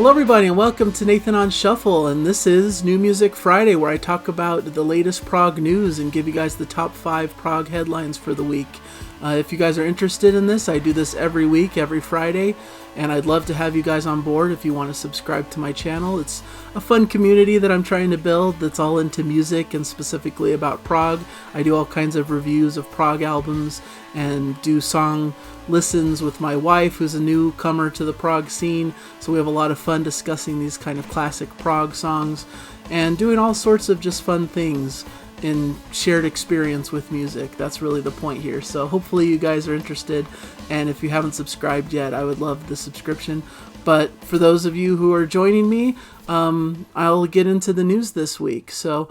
Hello everybody and welcome to Nathan on Shuffle, and this is New Music Friday, where I talk about the latest prog news and give you guys the top 5 prog headlines for the week. If you guys are interested in this, I do this every week, every Friday, and I'd love to have you guys on board if you want to subscribe to my channel. It's a fun community that I'm trying to build that's all into music and specifically about prog. I do all kinds of reviews of prog albums and do song listens with my wife, who's a newcomer to the prog scene, so we have a lot of fun discussing these kind of classic prog songs and doing all sorts of just fun things in shared experience with music. That's really the point here. So hopefully you guys are interested, and if you haven't subscribed yet, I would love the subscription. But for those of you who are joining me, I'll get into the news this week. So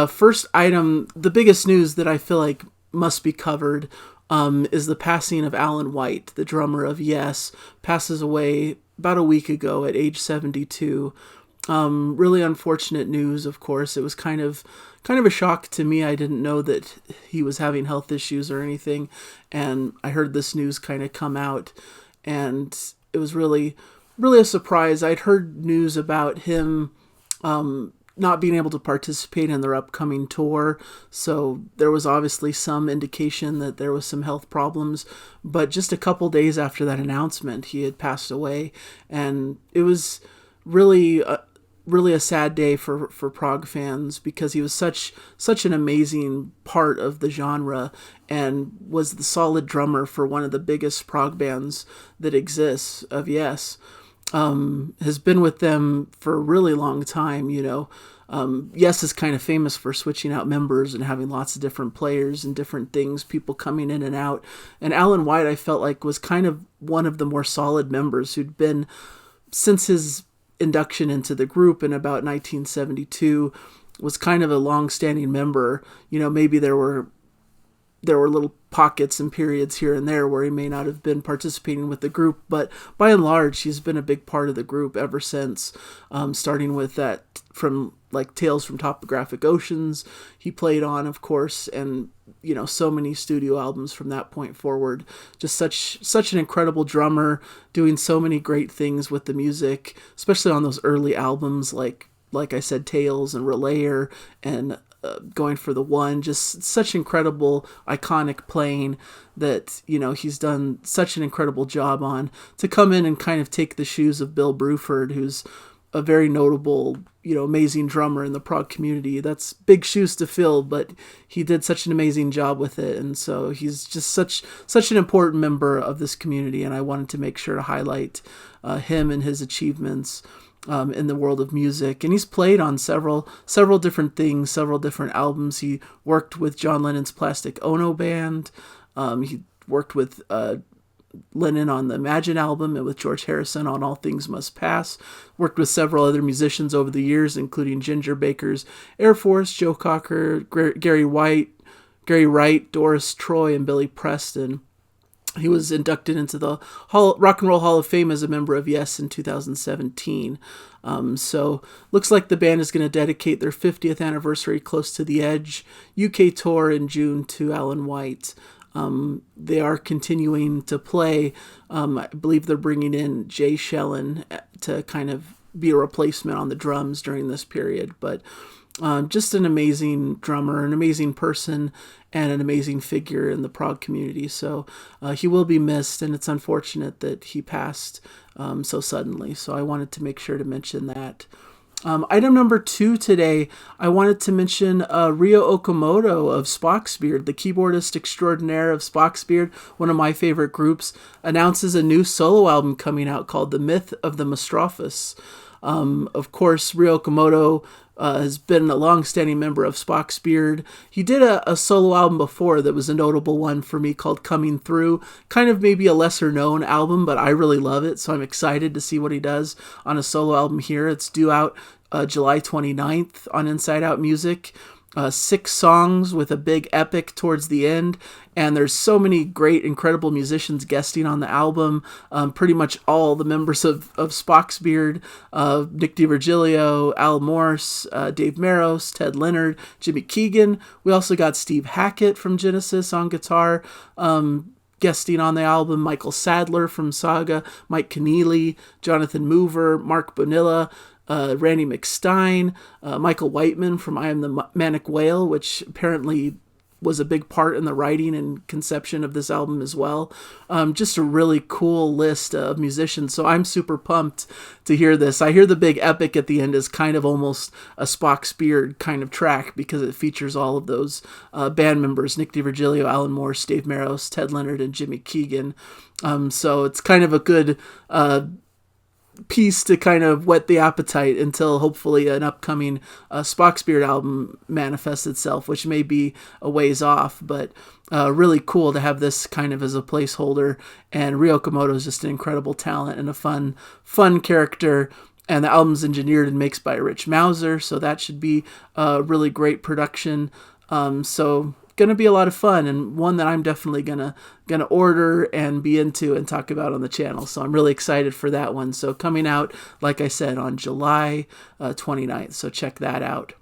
first item, the biggest news that I feel like must be covered is the passing of Alan White, the drummer of Yes. Passes away about a week ago at age 72. Really unfortunate news, of course. It was kind of a shock to me. I didn't know that he was having health issues or anything, and I heard this news kind of come out, and it was really a surprise. I'd heard news about him not being able to participate in their upcoming tour, so there was obviously some indication that there was some health problems, but just a couple days after that announcement, he had passed away, and it was really a sad day for prog fans, because he was such an amazing part of the genre and was the solid drummer for one of the biggest prog bands that exists, of Yes. Has been with them for a really long time, you know. Yes is kind of famous for switching out members and having lots of different players and different things, people coming in and out. And Alan White, I felt like, was kind of one of the more solid members who'd been, since his induction into the group in about 1972, was kind of a long-standing member. You know, maybe there were little pockets and periods here and there where he may not have been participating with the group, but by and large, he's been a big part of the group ever since, starting with that from like Tales from Topographic Oceans he played on, of course, and you know, so many studio albums from that point forward. Just such an incredible drummer, doing so many great things with the music, especially on those early albums like I said, Tales and Relayer and Going for the One. Just such incredible, iconic playing that, you know, he's done such an incredible job on. To come in and kind of take the shoes of Bill Bruford, who's a very notable, you know, amazing drummer in the prog community. That's big shoes to fill, but he did such an amazing job with it, and so he's just such an important member of this community, and I wanted to make sure to highlight him and his achievements in the world of music. And he's played on several different things, several different albums. He worked with John Lennon's Plastic Ono Band. He worked with Lennon on the Imagine album, and with George Harrison on All Things Must Pass. Worked with several other musicians over the years, including Ginger Baker's Air Force, Joe Cocker, Gary Wright, Doris Troy, and Billy Preston. He was inducted into the Rock and Roll Hall of Fame as a member of Yes in 2017. So looks like the band is going to dedicate their 50th anniversary Close to the Edge UK tour in June to Alan White. They are continuing to play. I believe they're bringing in Jay Shellen to kind of be a replacement on the drums during this period. But just an amazing drummer, an amazing person, and an amazing figure in the prog community. So he will be missed, and it's unfortunate that he passed so suddenly. So I wanted to make sure to mention that. Item number 2 today, I wanted to mention Ryo Okumoto of Spock's Beard, the keyboardist extraordinaire of Spock's Beard, one of my favorite groups, announces a new solo album coming out called The Myth of the Mostrophus. Of course, Ryo Okumoto has been a long-standing member of Spock's Beard. He did a solo album before that was a notable one for me called Coming Through. Kind of maybe a lesser-known album, but I really love it, so I'm excited to see what he does on a solo album here. It's due out July 29th on Inside Out Music. 6 songs with a big epic towards the end, and there's so many great, incredible musicians guesting on the album. Pretty much all the members of Spock's Beard, Nick DiVirgilio, Al Morse, Dave Maros, Ted Leonard, Jimmy Keegan. We also got Steve Hackett from Genesis on guitar. guesting on the album: Michael Sadler from Saga, Mike Keneally, Jonathan Mover, Mark Bonilla, Randy McStein, Michael Whiteman from I Am the Manic Whale, which apparently was a big part in the writing and conception of this album as well. Just a really cool list of musicians. So I'm super pumped to hear this. I hear the big epic at the end is kind of almost a Spock's Beard kind of track, because it features all of those band members: Nick DiVirgilio, Alan Morse, Dave Maros, Ted Leonard, and Jimmy Keegan. So it's kind of a good piece to kind of whet the appetite until hopefully an upcoming Spock's Beard album manifests itself, which may be a ways off, but really cool to have this kind of as a placeholder. And Ryo Okumoto is just an incredible talent and a fun character. And the album's engineered and mixed by Rich Mauser, so that should be a really great production. So going to be a lot of fun, and one that I'm definitely gonna order and be into and talk about on the channel. So I'm really excited for that one. So coming out, like I said, on July 29th. So check that out.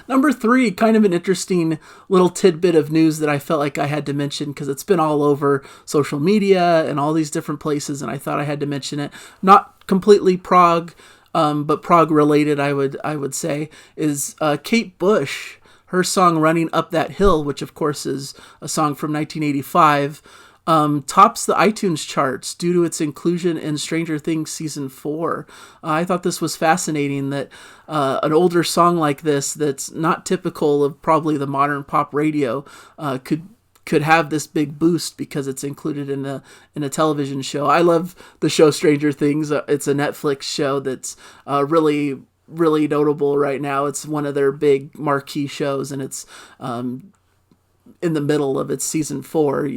Number 3, kind of an interesting little tidbit of news that I felt like I had to mention because it's been all over social media and all these different places, and I thought I had to mention it. Not completely prog, but prog related, I would say, is Kate Bush. Her song Running Up That Hill, which of course is a song from 1985, tops the iTunes charts due to its inclusion in Stranger Things Season 4. I thought this was fascinating that an older song like this, that's not typical of probably the modern pop radio, could have this big boost because it's included in a television show. I love the show Stranger Things. It's a Netflix show that's really notable right now. It's one of their big marquee shows, and it's in the middle of its season 4,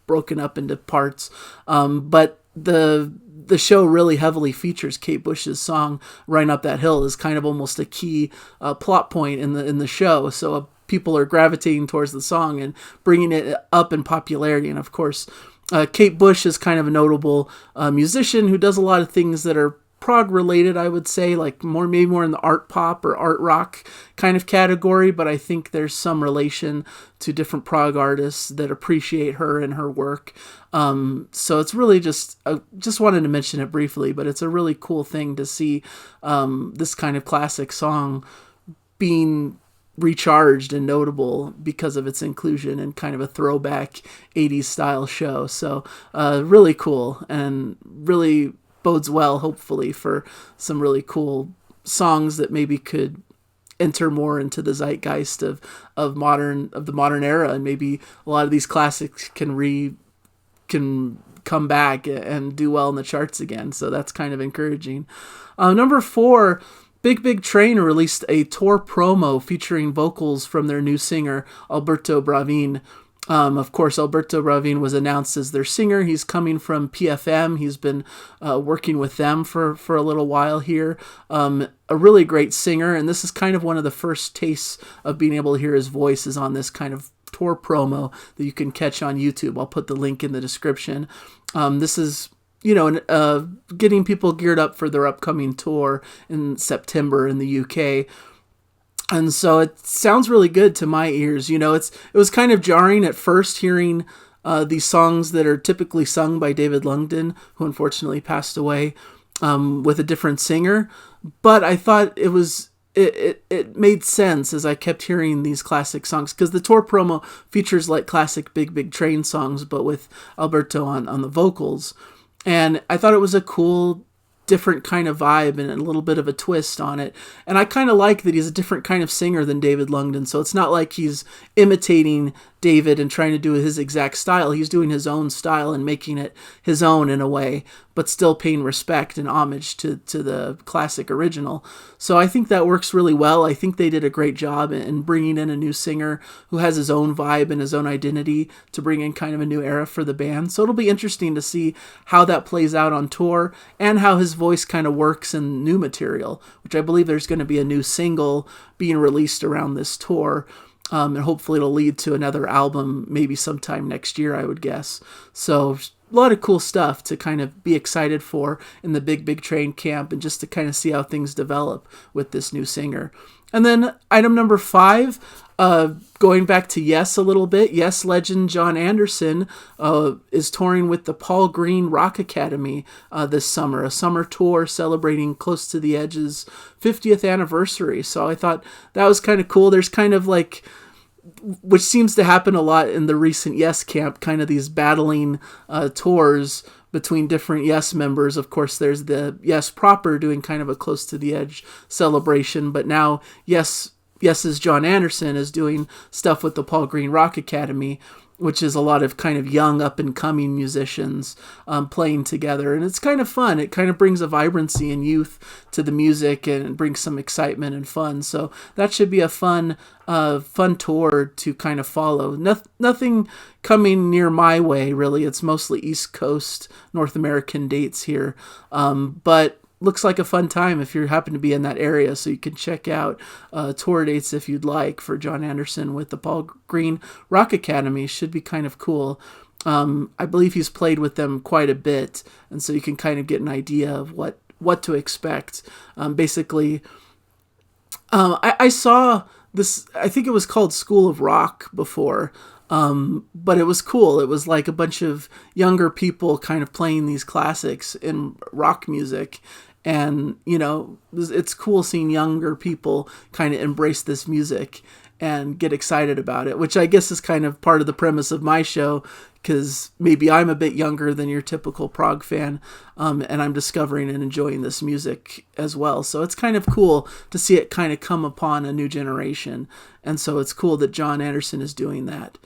broken up into parts. But the show really heavily features Kate Bush's song Running Up That Hill is kind of almost a key plot point in the show. So people are gravitating towards the song and bringing it up in popularity. And of course, Kate Bush is kind of a notable musician who does a lot of things that are prog related, I would say, like maybe more in the art pop or art rock kind of category, but I think there's some relation to different prog artists that appreciate her and her work. So it's really just wanted to mention it briefly, but it's a really cool thing to see this kind of classic song being recharged and notable because of its inclusion in kind of a throwback 80s style show. So really cool, and really bodes well, hopefully, for some really cool songs that maybe could enter more into the zeitgeist of the modern era, and maybe a lot of these classics can come back and do well in the charts again. So that's kind of encouraging. Number 4, Big Train released a tour promo featuring vocals from their new singer Alberto Bravin. Of course, Alberto Bravin was announced as their singer. He's coming from PFM. He's been working with them for a little while here. A really great singer, and this is kind of one of the first tastes of being able to hear his voice is on this kind of tour promo that you can catch on YouTube. I'll put the link in the description. This is getting people geared up for their upcoming tour in September in the UK. And so it sounds really good to my ears. It was kind of jarring at first hearing these songs that are typically sung by David Lungden, who unfortunately passed away, with a different singer. But I thought it made sense as I kept hearing these classic songs, because the tour promo features like classic Big Train songs, but with Alberto on the vocals. And I thought it was a cool, different kind of vibe and a little bit of a twist on it. And I kind of like that he's a different kind of singer than David Lungden. So it's not like he's imitating David and trying to do his exact style. He's doing his own style and making it his own in a way, but still paying respect and homage to the classic original. So I think that works really well. I think they did a great job in bringing in a new singer who has his own vibe and his own identity to bring in kind of a new era for the band. So it'll be interesting to see how that plays out on tour and how his voice kind of works in new material, which I believe there's going to be a new single being released around this tour. And hopefully it'll lead to another album maybe sometime next year, I would guess. So lot of cool stuff to kind of be excited for in the Big Train camp, and just to kind of see how things develop with this new singer. And then item number 5, going back to Yes a little bit, Yes legend John Anderson is touring with the Paul Green Rock Academy this summer, a summer tour celebrating Close to the Edge's 50th anniversary. So I thought that was kind of cool. There's kind of like, which seems to happen a lot in the recent Yes camp, kind of these battling tours between different Yes members. Of course, there's the Yes proper doing kind of a Close to the Edge celebration, but now Yes's John Anderson is doing stuff with the Paul Green Rock Academy, which is a lot of kind of young up-and-coming musicians playing together. And it's kind of fun. It kind of brings a vibrancy and youth to the music, and brings some excitement and fun. So that should be a fun tour to kind of follow. Nothing coming near my way, really. It's mostly East Coast North American dates here. But looks like a fun time if you happen to be in that area, so you can check out tour dates if you'd like for John Anderson with the Paul Green Rock Academy. Should be kind of cool. I believe he's played with them quite a bit, and so you can kind of get an idea of what to expect. Basically, I saw this, I think it was called School of Rock before, but it was cool. It was like a bunch of younger people kind of playing these classics in rock music. And, you know, it's cool seeing younger people kind of embrace this music and get excited about it, which I guess is kind of part of the premise of my show, because maybe I'm a bit younger than your typical prog fan, and I'm discovering and enjoying this music as well. So it's kind of cool to see it kind of come upon a new generation. And so it's cool that John Anderson is doing that.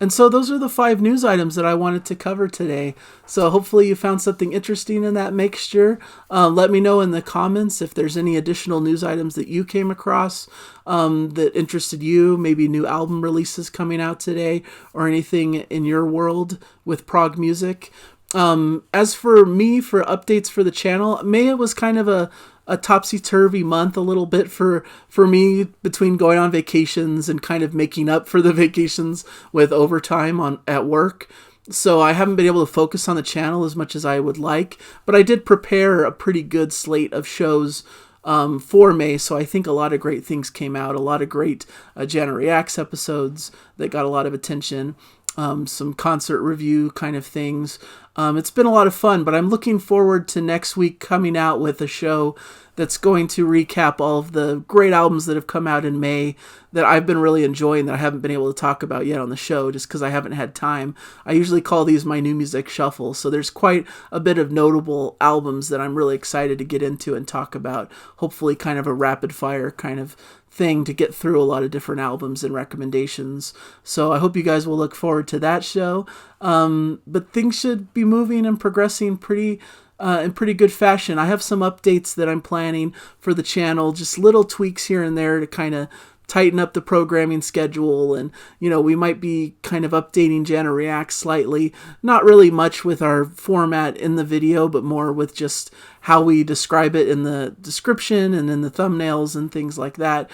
And so those are the 5 news items that I wanted to cover today. So hopefully you found something interesting in that mixture. Let me know in the comments if there's any additional news items that you came across that interested you, maybe new album releases coming out today, or anything in your world with prog music. As for me, for updates for the channel, May was kind of a topsy-turvy month a little bit for me, between going on vacations and kind of making up for the vacations with overtime at work. So I haven't been able to focus on the channel as much as I would like, but I did prepare a pretty good slate of shows for May, so I think a lot of great things came out, a lot of great Jana Reacts episodes that got a lot of attention. Some concert review kind of things. It's been a lot of fun, but I'm looking forward to next week coming out with a show that's going to recap all of the great albums that have come out in May that I've been really enjoying, that I haven't been able to talk about yet on the show just because I haven't had time. I usually call these my new music shuffle, so there's quite a bit of notable albums that I'm really excited to get into and talk about. Hopefully kind of a rapid fire kind of thing to get through a lot of different albums and recommendations. So I hope you guys will look forward to that show. But things should be moving and progressing in pretty good fashion. I have some updates that I'm planning for the channel, just little tweaks here and there to kind of tighten up the programming schedule, and we might be kind of updating Jana Reacts slightly, not really much with our format in the video, but more with just how we describe it in the description and in the thumbnails and things like that.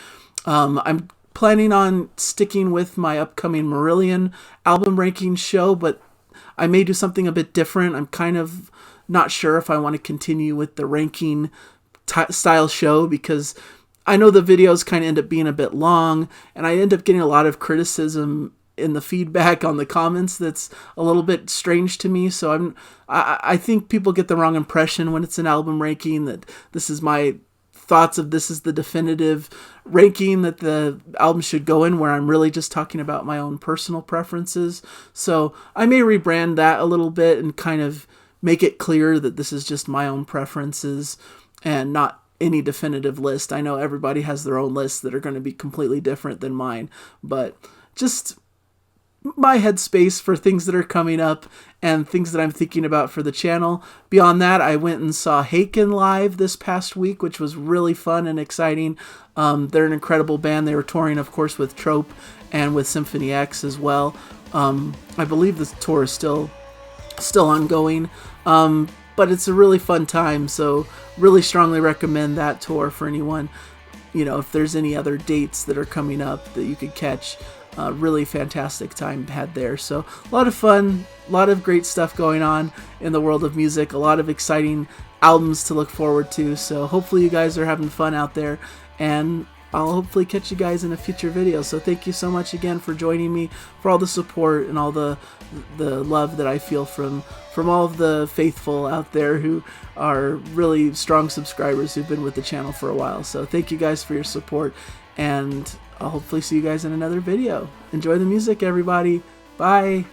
I'm planning on sticking with my upcoming Marillion album ranking show, but I may do something a bit different. I'm kind of not sure if I want to continue with the ranking style show, because I know the videos kind of end up being a bit long, and I end up getting a lot of criticism in the feedback on the comments that's a little bit strange to me. So I think people get the wrong impression when it's an album ranking, that this is my thoughts of this is the definitive ranking that the album should go in, where I'm really just talking about my own personal preferences. So I may rebrand that a little bit and kind of make it clear that this is just my own preferences and not any definitive list. I know everybody has their own lists that are going to be completely different than mine, but just my headspace for things that are coming up and things that I'm thinking about for the channel. Beyond that, I went and saw Haken live this past week, which was really fun and exciting. They're an incredible band. They were touring, of course, with Trope and with Symphony X as well. I believe the tour is still ongoing. But it's a really fun time, so really strongly recommend that tour for anyone. If there's any other dates that are coming up that you could catch, really fantastic time had there. So a lot of fun, lot of great stuff going on in the world of music, a lot of exciting albums to look forward to. So hopefully you guys are having fun out there, and I'll hopefully catch you guys in a future video. So thank you so much again for joining me, for all the support and all the love that I feel from all of the faithful out there who are really strong subscribers who've been with the channel for a while. So thank you guys for your support, and I'll hopefully see you guys in another video. Enjoy the music, everybody. Bye.